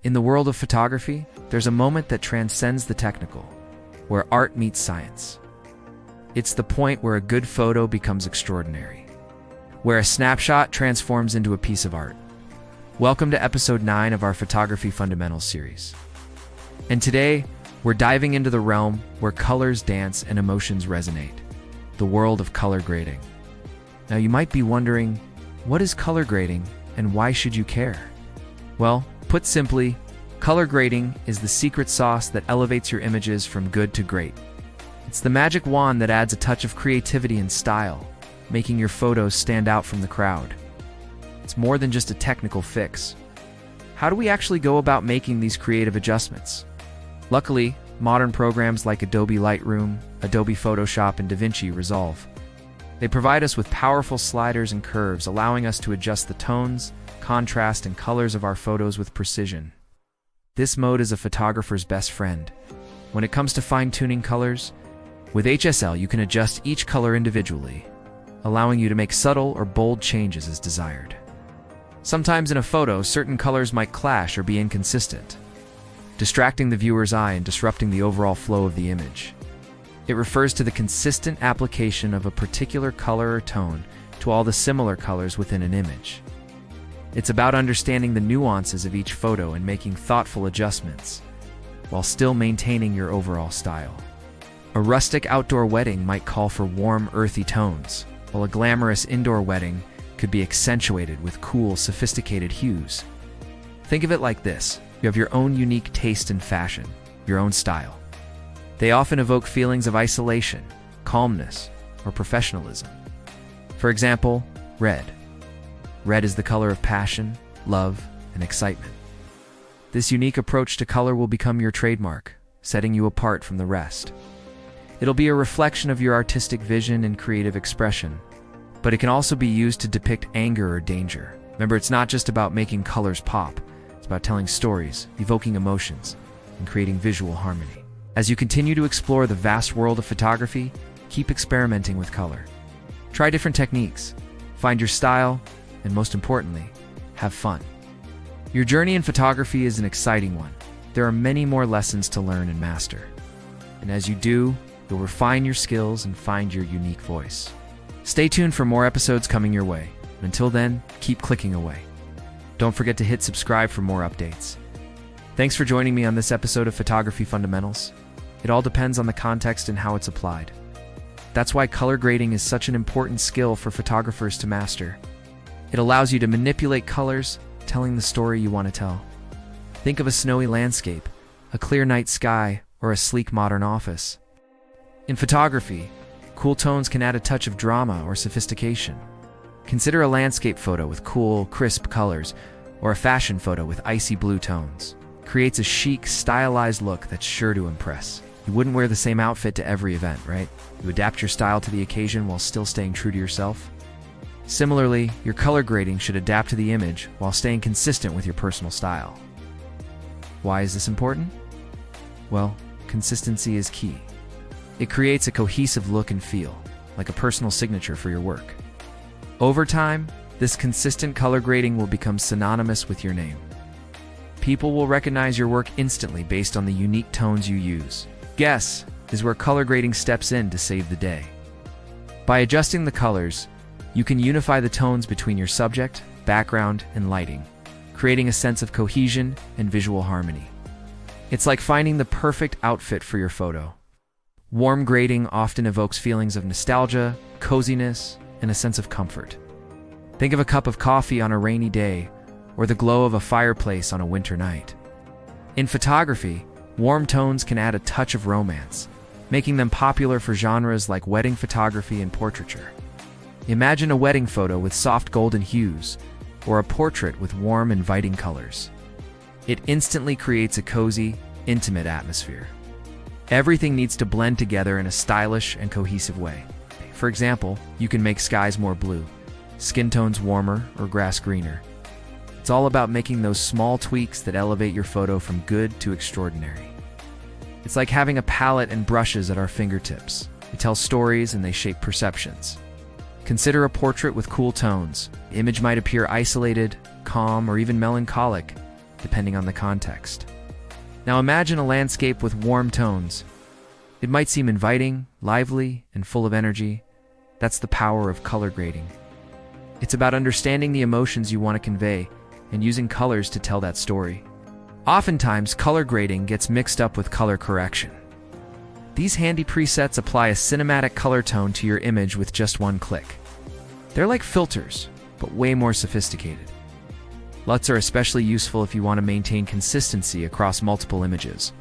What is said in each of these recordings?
In the world of photography, there's a moment that transcends the technical, where art meets science. It's the point where a good photo becomes extraordinary, where a snapshot transforms into a piece of art. Welcome to episode 9 of our Photography Fundamentals series. And today, we're diving into the realm where colors dance and emotions resonate, the world of color grading. Now you might be wondering, what is color grading and why should you care? Well, put simply, color grading is the secret sauce that elevates your images from good to great. It's the magic wand that adds a touch of creativity and style, making your photos stand out from the crowd. It's more than just a technical fix. How do we actually go about making these creative adjustments? Luckily, modern programs like Adobe Lightroom, Adobe Photoshop, and DaVinci Resolve. They provide us with powerful sliders and curves, allowing us to adjust the tones, contrast, and colors of our photos with precision. This mode is a photographer's best friend. When it comes to fine-tuning colors, with HSL you can adjust each color individually, allowing you to make subtle or bold changes as desired. Sometimes in a photo, certain colors might clash or be inconsistent, distracting the viewer's eye and disrupting the overall flow of the image. It refers to the consistent application of a particular color or tone to all the similar colors within an image. It's about understanding the nuances of each photo and making thoughtful adjustments, while still maintaining your overall style. A rustic outdoor wedding might call for warm, earthy tones, while a glamorous indoor wedding could be accentuated with cool, sophisticated hues. Think of it like this: you have your own unique taste in fashion, your own style. They often evoke feelings of isolation, calmness, or professionalism. For example, red. Red is the color of passion, love, and excitement. This unique approach to color will become your trademark, setting you apart from the rest. It'll be a reflection of your artistic vision and creative expression, but it can also be used to depict anger or danger. Remember, it's not just about making colors pop. It's about telling stories, evoking emotions, and creating visual harmony. As you continue to explore the vast world of photography, keep experimenting with color. Try different techniques, find your style, and most importantly, have fun. Your journey in photography is an exciting one. There are many more lessons to learn and master. And as you do, you'll refine your skills and find your unique voice. Stay tuned for more episodes coming your way. Until then, keep clicking away. Don't forget to hit subscribe for more updates. Thanks for joining me on this episode of Photography Fundamentals. It all depends on the context and how it's applied. That's why color grading is such an important skill for photographers to master. It allows you to manipulate colors, telling the story you want to tell. Think of a snowy landscape, a clear night sky, or a sleek modern office. In photography, cool tones can add a touch of drama or sophistication. Consider a landscape photo with cool, crisp colors, or a fashion photo with icy blue tones. Creates a chic, stylized look that's sure to impress. You wouldn't wear the same outfit to every event, right? You adapt your style to the occasion while still staying true to yourself. Similarly, your color grading should adapt to the image while staying consistent with your personal style. Why is this important? Well, consistency is key. It creates a cohesive look and feel, like a personal signature for your work. Over time, this consistent color grading will become synonymous with your name. People will recognize your work instantly based on the unique tones you use. Guess is where color grading steps in to save the day. By adjusting the colors, you can unify the tones between your subject, background, and lighting, creating a sense of cohesion and visual harmony. It's like finding the perfect outfit for your photo. Warm grading often evokes feelings of nostalgia, coziness, and a sense of comfort. Think of a cup of coffee on a rainy day, or the glow of a fireplace on a winter night. In photography, warm tones can add a touch of romance, making them popular for genres like wedding photography and portraiture. Imagine a wedding photo with soft golden hues, or a portrait with warm, inviting colors. It instantly creates a cozy, intimate atmosphere. Everything needs to blend together in a stylish and cohesive way. For example, you can make skies more blue, skin tones warmer, or grass greener. It's all about making those small tweaks that elevate your photo from good to extraordinary. It's like having a palette and brushes at our fingertips. They tell stories and they shape perceptions. Consider a portrait with cool tones. The image might appear isolated, calm, or even melancholic, depending on the context. Now imagine a landscape with warm tones. It might seem inviting, lively, and full of energy. That's the power of color grading. It's about understanding the emotions you want to convey and using colors to tell that story. Oftentimes, color grading gets mixed up with color correction. These handy presets apply a cinematic color tone to your image with just one click. They're like filters, but way more sophisticated. LUTs are especially useful if you want to maintain consistency across multiple images,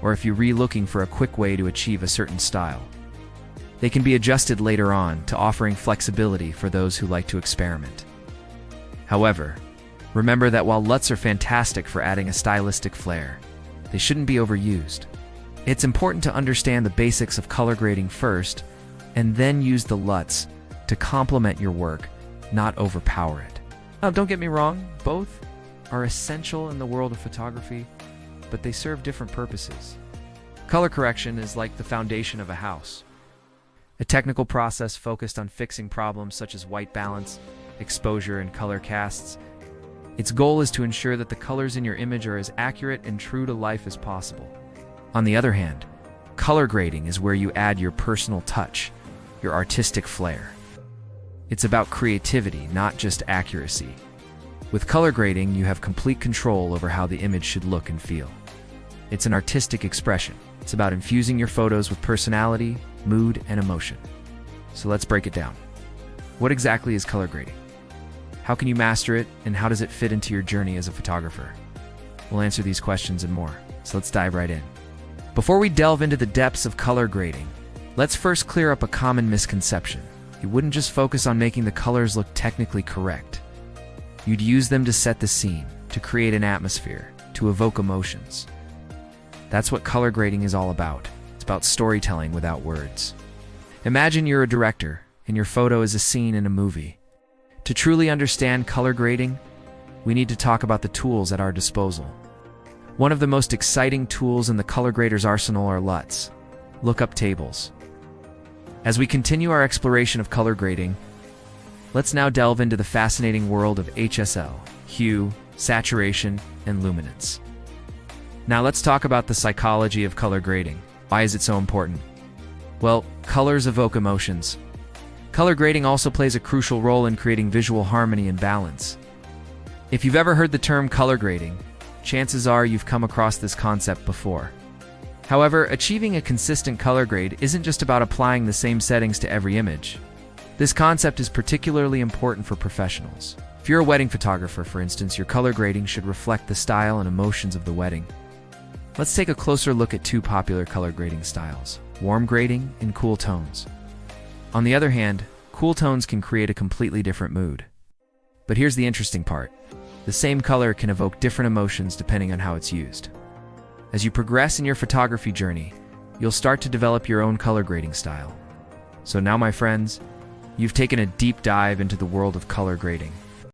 or if you're re-looking for a quick way to achieve a certain style. They can be adjusted later on to offering flexibility for those who like to experiment. However, remember that while LUTs are fantastic for adding a stylistic flair, they shouldn't be overused. It's important to understand the basics of color grading first, and then use the LUTs to complement your work, not overpower it. Now, don't get me wrong, both are essential in the world of photography, but they serve different purposes. Color correction is like the foundation of a house, a technical process focused on fixing problems such as white balance, exposure, and color casts. Its goal is to ensure that the colors in your image are as accurate and true to life as possible. On the other hand, color grading is where you add your personal touch, your artistic flair. It's about creativity, not just accuracy. With color grading, you have complete control over how the image should look and feel. It's an artistic expression. It's about infusing your photos with personality, mood, and emotion. So let's break it down. What exactly is color grading? How can you master it, and how does it fit into your journey as a photographer? We'll answer these questions and more, so let's dive right in. Before we delve into the depths of color grading, let's first clear up a common misconception. You wouldn't just focus on making the colors look technically correct. You'd use them to set the scene, to create an atmosphere, to evoke emotions. That's what color grading is all about. It's about storytelling without words. Imagine you're a director, and your photo is a scene in a movie. To truly understand color grading, we need to talk about the tools at our disposal. One of the most exciting tools in the color grader's arsenal are LUTs, lookup tables. As we continue our exploration of color grading, let's now delve into the fascinating world of HSL, hue, saturation, and luminance. Now let's talk about the psychology of color grading. Why is it so important? Well, colors evoke emotions. Color grading also plays a crucial role in creating visual harmony and balance. If you've ever heard the term color grading, chances are you've come across this concept before. However, achieving a consistent color grade isn't just about applying the same settings to every image. This concept is particularly important for professionals. If you're a wedding photographer, for instance, your color grading should reflect the style and emotions of the wedding. Let's take a closer look at two popular color grading styles: warm grading and cool tones. On the other hand, cool tones can create a completely different mood. But here's the interesting part. The same color can evoke different emotions depending on how it's used. As you progress in your photography journey, you'll start to develop your own color grading style. So now, my friends, you've taken a deep dive into the world of color grading.